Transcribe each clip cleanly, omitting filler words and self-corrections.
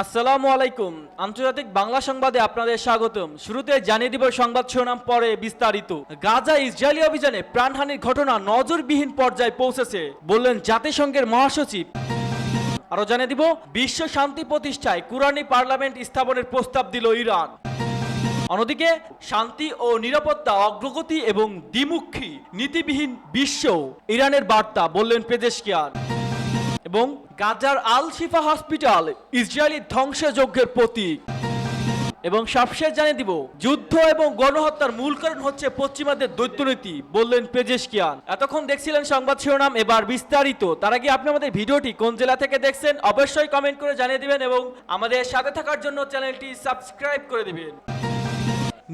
আসসালামু আলাইকুম। আন্তর্জাতিক বাংলা সংবাদে আপনাদের স্বাগতম। শুরুতে জানিয়ে দিব সংবাদ শিরোনাম, পরে বিস্তারিত। গাজা ইসরায়েলি অভিযানে প্রাণহানির ঘটনা নজিরবিহীন পর্যায়ে পৌঁছেছে বললেন জাতিসংঘের মহাসচিব। আরো জানিয়ে দিব বিশ্ব শান্তি প্রতিষ্ঠায় কুরআনী পার্লামেন্ট স্থাপনের প্রস্তাব দিল ইরান। অন্যদিকে শান্তি ও নিরাপত্তা অগ্রগতি এবং দ্বিমুখী নীতিবিহীন বিশ্ব ইরানের বার্তা বললেন পেজেশকিয়ান। এবং গাজার আল শিফা হসপিটাল ইসরায়েলি ধ্বংসযজ্ঞের প্রতীক। এবং সবশেষ জানিয়ে দিব যুদ্ধ এবং গণহত্যার মূল কারণ হচ্ছে পশ্চিমাদের দৈত্যনীতি বললেন পেজেশকিয়ান। এতক্ষণ দেখছিলেন সংবাদ শিরোনাম, এবার বিস্তারিত। তার আগে আপনি আমাদের ভিডিওটি কোন জেলা থেকে দেখছেন অবশ্যই কমেন্ট করে জানিয়ে দিবেন এবং আমাদের সাথে থাকার জন্য চ্যানেলটি সাবস্ক্রাইব করে দিবেন।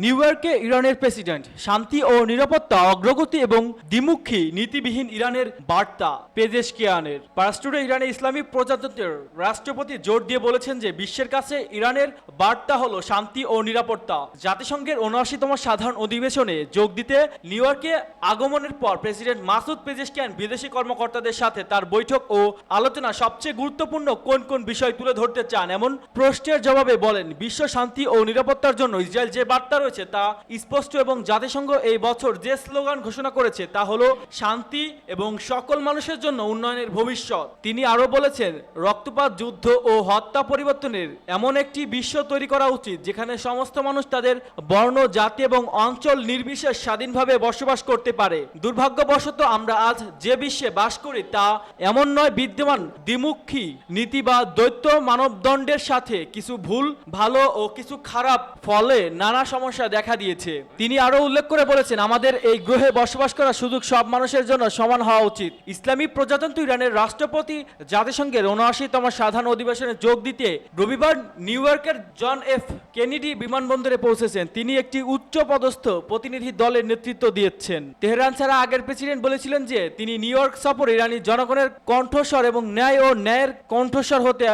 নিউ ইয়র্কে ইরানের প্রেসিডেন্ট, শান্তি ও নিরাপত্তা অগ্রগতি এবং দ্বিমুখী নীতিবিহীন ইরানের বার্তা পেজেশকিয়ানের। পারস্টুডে ইরানের ইসলামী প্রজাতন্ত্রের রাষ্ট্রপতি জোর দিয়ে বলেছেন যে বিশ্বের কাছে ইরানের বার্তা হলো শান্তি ও নিরাপত্তা। জাতিসংঘের ৭৯তম সাধারণ অধিবেশনে যোগ দিতে নিউ ইয়র্কে আগমনের পর প্রেসিডেন্ট মাসুদ পেজেশকিয়ান বিদেশি কর্মকর্তাদের সাথে তার বৈঠক ও আলোচনা সবচেয়ে গুরুত্বপূর্ণ কোন কোন বিষয় তুলে ধরতে চান এমন প্রশ্নের জবাবে বলেন, বিশ্ব শান্তি ও নিরাপত্তার জন্য ইসরায়েল যে বার্তা রয়েছে তা স্পষ্ট এবং জাতিসংঘ এই বছর যে স্লোগান ঘোষণা করেছে তা হলো শান্তি এবং সকল মানুষের জন্য উন্নয়নের ভবিষ্যৎ। তিনি আরো বলেছেন, রক্তপাত, যুদ্ধ ও হত্যা পরিবর্তনের এমন একটি বিশ্ব তৈরি করা উচিত যেখানে সমস্ত মানুষ তাদের বর্ণ, জাতি এবং অঞ্চল নির্বিশেষে স্বাধীনভাবে বসবাস করতে পারে। দুর্ভাগ্যবশত আমরা আজ যে বিশ্বে বাস করি তা এমন নয়। বিদ্যমান দ্বিমুখী নীতি বা দ্বৈত মানবদণ্ডের সাথে কিছু ভুল, ভালো ও কিছু খারাপ ফলে নানা সমস্যা দেখা দিয়েছে। তিনি আরো উল্লেখ করে বলেছেন, আমাদের এই গ্রহে বসবাস করার সুযোগ সব মানুষের জন্য সমান হওয়া উচিত। ইসলামী প্রজাতন্ত্র ইরানের রাষ্ট্রপতি জাতিসংঘের ৭৯তম সাধারণ অধিবেশনে যোগ দিতে রবিবার নিউ ইয়র্কের জন এফ কেনেডি বিমানবন্দরে পৌঁছেছেন। তিনি একটি উচ্চ পদস্থ প্রতিনিধি দলের নেতৃত্ব দিয়েছেন। তেহরান ছাড়া আগের প্রেসিডেন্ট বলেছিলেন যে তিনি নিউ ইয়র্ক সফর ইরানি জনগণের কণ্ঠস্বর এবং ন্যায় ও ন্যায়ের কণ্ঠস্বর হতে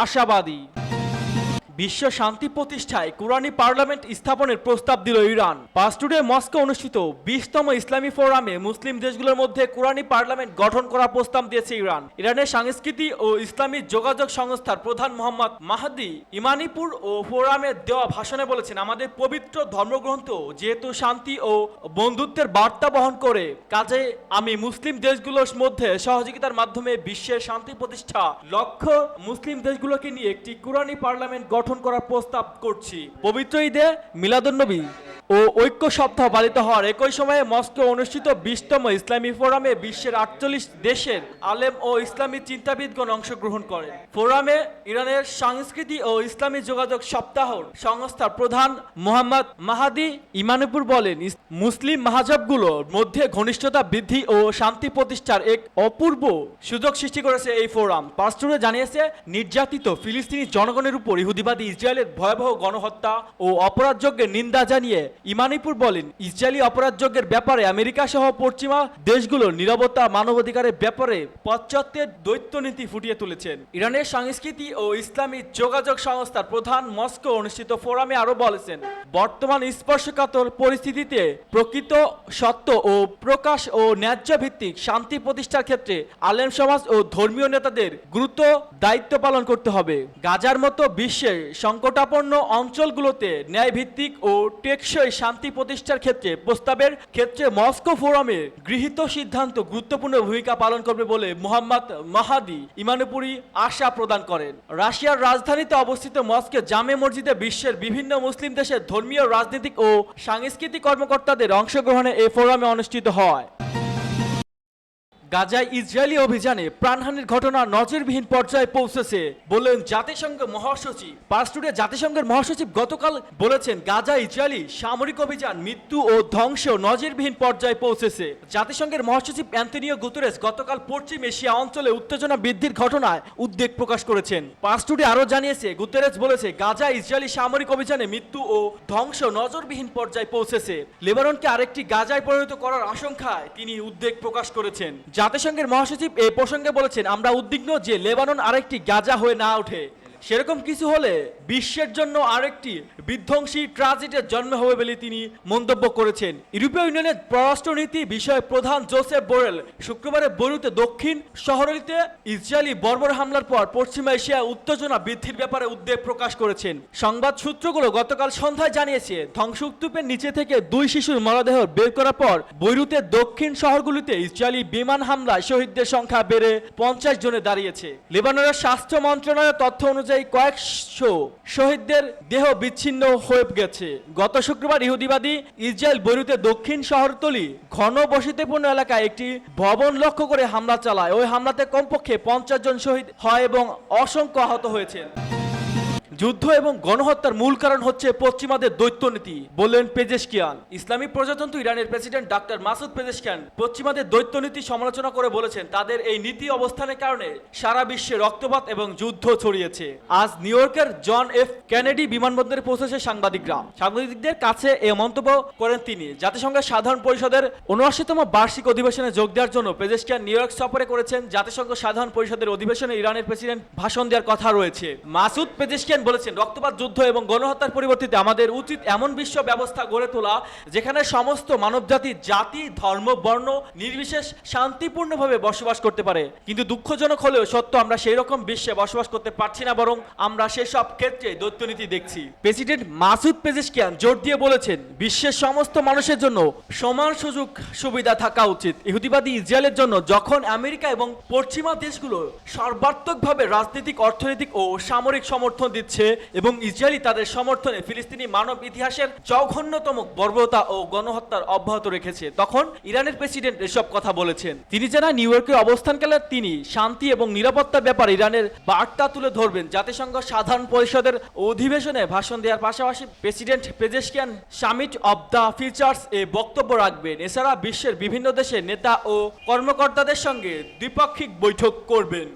আশাবাদী। বিশ্ব শান্তি প্রতিষ্ঠায় কুরআনী পার্লামেন্ট স্থাপনের প্রস্তাব দিল ইরান। পাস্টুডে মস্কো অনুষ্ঠিত ২০তম ইসলামী ফোরামে মুসলিম দেশগুলোর মধ্যে কুরআনী পার্লামেন্ট গঠন করার প্রস্তাব দিয়েছে ইরান। ইরানের সংস্কৃতি ও ইসলামী যোগাযোগ সংস্থার প্রধান মোহাম্মদ মাহাদি ইমানিপুর ও ফোরামে দেওয়া ভাষণে বলেছেন, আমাদের পবিত্র ধর্মগ্রন্থ যেহেতু শান্তি ও বন্ধুত্বের বার্তা বহন করে, কাজে আমি মুসলিম দেশগুলোর মধ্যে সহযোগিতার মাধ্যমে বিশ্বের শান্তি প্রতিষ্ঠা লক্ষ্য মুসলিম দেশগুলোকে নিয়ে একটি কুরআনী পার্লামেন্ট গঠন করার প্রস্তাব করছি। পবিত্র ঈদে মিলাদুন্নবী ও ঐক্য সপ্তাহ পালিত হওয়ার একই সময়ে মস্কো অনুষ্ঠিত ২০তম ইসলামী ফোরামে বিশ্বের ৪৮ দেশের আলেম ও ইসলামী চিন্তাবিদগণ অংশগ্রহণ করেন। ফোরামে ইরানের সংস্কৃতি ও ইসলামী যোগাযোগ সপ্তাহর সংস্থার প্রধান মোহাম্মদ মাহাদি ইমানিপুর বলেন, মুসলিম মাহজাবগুলোর মধ্যে ঘনিষ্ঠতা বৃদ্ধি ও শান্তি প্রতিষ্ঠার এক অপূর্ব সুযোগ সৃষ্টি করেছে এই ফোরাম। পাস্টুরে জানিয়েছে, নির্যাতিত ফিলিস্তিনি জনগণের উপর ইহুদিবাদী ইসরায়েলের ভয়াবহ গণহত্যা ও অপরাধযজ্ঞের নিন্দা জানিয়ে ইমানিপুর বলেন, ইসরায়েলি অপরাধযজ্ঞের ব্যাপারে আমেরিকা সহ পশ্চিমা দেশগুলোর নীরবতা মানবাধিকারের ব্যাপারে পাশ্চাত্যের দ্বৈতনীতি ফুটিয়ে তুলেছেন। ইরানের সংস্কৃতি ও ইসলামী যোগাযোগ সংস্থার প্রধান মস্কো অনুষ্ঠিত ফোরামে আরো বলেছেন, বর্তমান স্পর্শকাতর পরিস্থিতিতে প্রকৃত সত্য ও প্রকাশ ও ন্যায্য ভিত্তিক শান্তি প্রতিষ্ঠার ক্ষেত্রে আলেম সমাজ ও ধর্মীয় নেতাদের গুরুত্ব দায়িত্ব পালন করতে হবে। গাজার মতো বিশ্বের সংকটাপন্ন অঞ্চলগুলোতে ন্যায় ভিত্তিক ও টেকসই শান্তি প্রতিষ্ঠার ক্ষেত্রে প্রস্তাবের ক্ষেত্রে মস্কো ফোরামে গৃহীত সিদ্ধান্ত গুরুত্বপূর্ণ ভূমিকা পালন করবে বলে মোহাম্মদ মাহাদি ইমানুপুরি আশা প্রদান করেন। রাশিয়ার রাজধানীতে অবস্থিত মস্কো জামে মসজিদে বিশ্বের বিভিন্ন মুসলিম দেশের ধর্মীয়, রাজনৈতিক ও সাংস্কৃতিক কর্মকর্তাদের অংশগ্রহণে এই ফোরামে অনুষ্ঠিত হয়। গাজায় ইসরায়েলি অভিযানে প্রাণহানির ঘটনা নজিরবিহীন পর্যায়ে পৌঁছেছে বললেন জাতিসংঘ মহাসচিব। পারস্টুডে জাতিসংঘের মহাসচিব গতকাল বলেছেন, গাজা ইসরায়েলি সামরিক অভিযান মৃত্যু ও ধ্বংস নজিরবিহীন পর্যায়ে পৌঁছেছে। জাতিসংঘের মহাসচিব অ্যান্তোনিও গুতেরেস গতকাল পশ্চিম এশিয়া অঞ্চলে উত্তেজনা বৃদ্ধির ঘটনায় উদ্বেগ প্রকাশ করেছেন। পারস্টুডে আরো জানিয়েছে, গুতেরেস বলেছে, গাজা ইসরায়েলি সামরিক অভিযানে মৃত্যু ও ধ্বংস নজিরবিহীন পর্যায়ে পৌঁছেছে। লেবাননকে আরেকটি গাজায় পরিণত করার আশঙ্কায় তিনি উদ্বেগ প্রকাশ করেছেন। জাতিসংঘের মহাসচিব এই প্রসঙ্গে বলেছেন, আমরা উদ্বিগ্ন যে লেবানন আরেকটি গাজা হয়ে না ওঠে। সেরকম কিছু হলে বিশ্বের জন্য আরেকটি বিধ্বংসী ট্র্যাজেডির জন্ম হবে বলে তিনি মন্তব্য করেছেন। ইউরোপীয় ইউনিয়নের পররাষ্ট্রনীতি বিষয়ে প্রধান জোসেফ বোরেল শুক্রবারে বৈরুতে দক্ষিণ শহরটিতে ইসরায়েলি বর্বর হামলার পর পশ্চিমা এশিয়ায় উত্তেজনা বৃদ্ধির ব্যাপারে উদ্বেগ প্রকাশ করেছেন। সংবাদ সূত্রগুলো গতকাল সন্ধ্যায় জানিয়েছে ধ্বংসস্তূপের নিচে থেকে 2 শিশুর মরদেহ বের করার পর বৈরুতের দক্ষিণ শহরগুলিতে ইসরায়েলি বিমান হামলায় শহীদদের সংখ্যা বেড়ে 50 জনে দাঁড়িয়েছে। লেবাননের স্বাস্থ্য মন্ত্রণালয়ের তথ্য অনুযায়ী কয়েকশো শহীদদের দেহ বিচ্ছিন্ন হয়ে গেছে। গত শুক্রবার ইহুদিবাদী ইসরায়েল বৈরুতের দক্ষিণ শহরতলি ঘন বসতিপূর্ণ এলাকায় একটি ভবন লক্ষ্য করে হামলা চালায়। ওই হামলাতে কমপক্ষে 50 জন শহীদ হয় এবং অসংখ্য আহত হয়েছেন। যুদ্ধ এবং গণহত্যার মূল কারণ হচ্ছে পশ্চিমাদের দৈত্যনীতি, বললেন পেজেশকিয়ান। ইসলামী প্রজাতন্ত্র ইরানের প্রেসিডেন্ট ডাক্তার মাসুদ পেজেশকিয়ান পশ্চিমাদের দৈত্যনীতি সমালোচনা করে বলেছেন, তাদের এই নীতি অবস্থানের কারণে সারা বিশ্বে রক্তপাত এবং যুদ্ধ ছড়িয়েছে। আজ নিউ ইয়র্কের জন এফ কেনেডি বিমানবন্দরে পৌঁছেছে সাংবাদিকদের কাছে এ মন্তব্য করেন তিনি। জাতিসংঘের সাধারণ পরিষদের 79তম বার্ষিক অধিবেশনে যোগ দেওয়ার জন্য পেজেশকিয়ান নিউ ইয়র্ক সফরে করেছেন। জাতিসংঘ সাধারণ পরিষদের অধিবেশনে ইরানের প্রেসিডেন্ট ভাষণ দেওয়ার কথা রয়েছে। মাসুদ পেজেশকিয়ান বলেছেন, রক্তপাত, যুদ্ধ এবং গণহত্যার পরিবর্তিতে আমাদের উচিত এমন বিশ্ব ব্যবস্থা গড়ে তোলা যেখানে সমস্ত মানবজাতি জাতি ধর্ম বর্ণ নির্বিশেষ শান্তিপূর্ণভাবে বসবাস করতে পারে। কিন্তু দুঃখজনক হলেও সত্য, আমরা সেই রকম বিশ্বে বসবাস করতে পারছি না, বরং আমরা সেসব ক্ষেত্রে দৈত্যনীতি দেখছি। প্রেসিডেন্ট মাসুদ পেজেশকিয়ান জোর দিয়ে বলেছেন, বিশ্বের সমস্ত মানুষের জন্য সমান সুযোগ সুবিধা থাকা উচিত। ইহুদিবাদী ইসরায়েলের জন্য যখন আমেরিকা এবং পশ্চিমা দেশগুলো সর্বাত্মকভাবে রাজনৈতিক, অর্থনৈতিক ও সামরিক সমর্থন দিচ্ছে এবং ইসরায়েলি তাদের সমর্থনে ফিলিস্তিনি মানব ইতিহাসের জঘন্যতম বর্বরতা ও গণহত্যার অব্যাহত রেখেছে, তখন ইরানের প্রেসিডেন্ট এসব কথা বলেছেন। তিনি যারা নিউ ইয়র্কে অবস্থানকালে তিনি শান্তি এবং নিরাপত্তার ব্যাপারে ইরানের বার্তা তুলে ধরবেন। জাতিসংঘ সাধারণ পরিষদের অধিবেশনে ভাষণ দেওয়ার পাশাপাশি president Pezeshkian summit of the futures এ বক্তব্য রাখবেন। এছাড়া বিশ্বের বিভিন্ন দেশের নেতা ও কর্মকর্তাদের সঙ্গে দ্বিপাক্ষিক বৈঠক করবেন।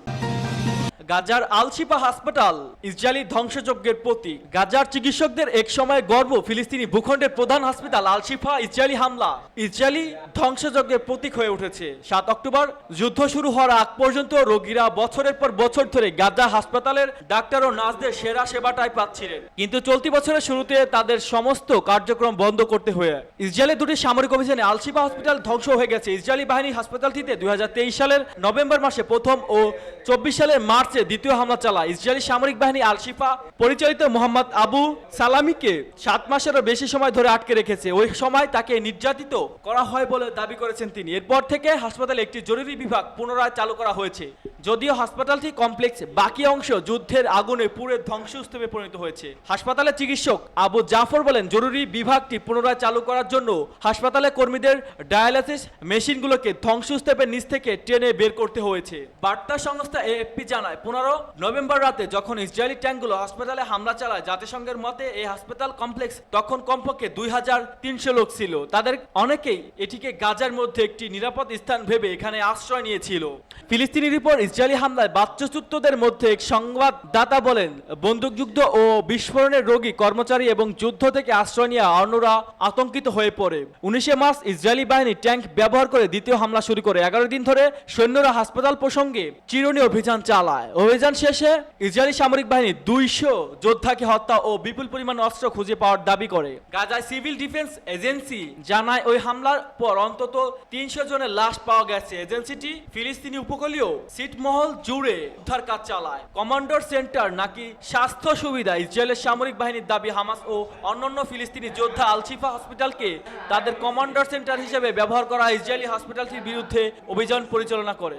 গাজার আল শিফা হাসপাতাল ইসরায়েলি ধ্বংসযজ্ঞের প্রতীক। গাজার চিকিৎসকদের এক সময় গর্ব, ফিলিস্তিনি ভূখণ্ডের প্রধান হাসপাতাল আল শিফা ইসরায়েলি হামলা ইসরায়েলি ধ্বংসযজ্ঞের প্রতীক হয়ে উঠেছে। 7 অক্টোবর যুদ্ধ শুরু হওয়ার আগ পর্যন্ত রোগীরা বছরের পর বছর ধরে গাজা হাসপাতালের ডাক্তার ও নার্সদের সেরা সেবাটাই পাচ্ছিলেন, কিন্তু চলতি বছরের শুরুতে তাদের সমস্ত কার্যক্রম বন্ধ করতে হয়ে ইসরায়েলের দুটি সামরিক অভিযানে আল শিফা হসপিটাল ধ্বংস হয়ে গেছে। ইসরায়েলি বাহিনী হাসপাতালটিতে 2023 সালের নভেম্বর মাসে প্রথম ও 24 সালের মার্চে দ্বিতীয় হামলা চালায়। ইসরায়েলি সামরিক বাহিনী আল শিফা পরিচালিত মোহাম্মদ আবু সালামিকে 7 মাসেরও বেশি সময় ধরে আটকে রেখেছে। ওই সময় তাকে নির্যাতিত করা হয় বলে দাবি করেছেন তিনি। এরপর থেকে হাসপাতালে একটি জরুরি বিভাগ পুনরায় চালু করা হয়েছে, যদিও হাসপাতালটি কমপ্লেক্স বাকি অংশ যুদ্ধের আগুনে পুড়ে ধ্বংসস্তূপে পরিণত হয়েছে। হাসপাতালের চিকিৎসক আবু জাফর বলেন, জরুরি বিভাগটি পুনরায় চালু করার জন্য হাসপাতালে কর্মীদের ডায়ালাইসিস মেশিনগুলোকে ধ্বংসস্তূপের নিচ থেকে টেনে বের করতে হয়েছে। বার্তা সংস্থা এএফপি জানায়, 15 নভেম্বর রাতে যখন ইসরায়েলি ট্যাঙ্কগুলো হাসপাতালে হামলা চালায়, জাতিসংঘের মতে এই হাসপাতাল কমপ্লেক্স তখন কমপক্ষে 2300 লোক ছিল। তাদের অনেকেই এটিকে গাজার মধ্যে একটি নিরাপদ স্থান ভেবে এখানে আশ্রয় নিয়েছিল। ফিলিস্তিনির উপর ইসরায়েলি হামলায় বাস্তুচ্যুতদের মধ্যে এক সংবাদদাতা বলেন, বন্দুকযুদ্ধ ও বিস্ফোরণের রোগী, কর্মচারী এবং যুদ্ধ থেকে আশ্রয় নিয়ে অন্যরা আতঙ্কিত হয়ে পড়ে। 19 মার্চ ইসরায়েলি বাহিনী ট্যাঙ্ক ব্যবহার করে দ্বিতীয় হামলা শুরু করে। 11 দিন ধরে সৈন্যরা হাসপাতাল প্রসঙ্গে চিরুনি অভিযান চালায়। অভিযান শেষে ইসরায়েলি সামরিক বাহিনী 200 যোদ্ধাকে হত্যা ও বিপুল পরিমাণ অস্ত্র খুঁজে পাওয়ার দাবি করে। গাজায় সিভিল ডিফেন্স এজেন্সি জানায়, ওই হামলার পর অন্তত 300 জনের লাশ পাওয়া গেছে। এজেন্সিটি ফিলিস্তিনি উপকূলীয় ছিটমহল জুড়ে উদ্ধার কাজ চালায়। কমান্ডার সেন্টার নাকি স্বাস্থ্য সুবিধা। ইসরায়েলের সামরিক বাহিনীর দাবি, হামাস ও অন্যান্য ফিলিস্তিনি যোদ্ধা আল শিফা হসপিটালকে তাদের কমান্ডার সেন্টার হিসেবে ব্যবহার করা ইসরায়েলি হাসপাতালটির বিরুদ্ধে অভিযান পরিচালনা করে।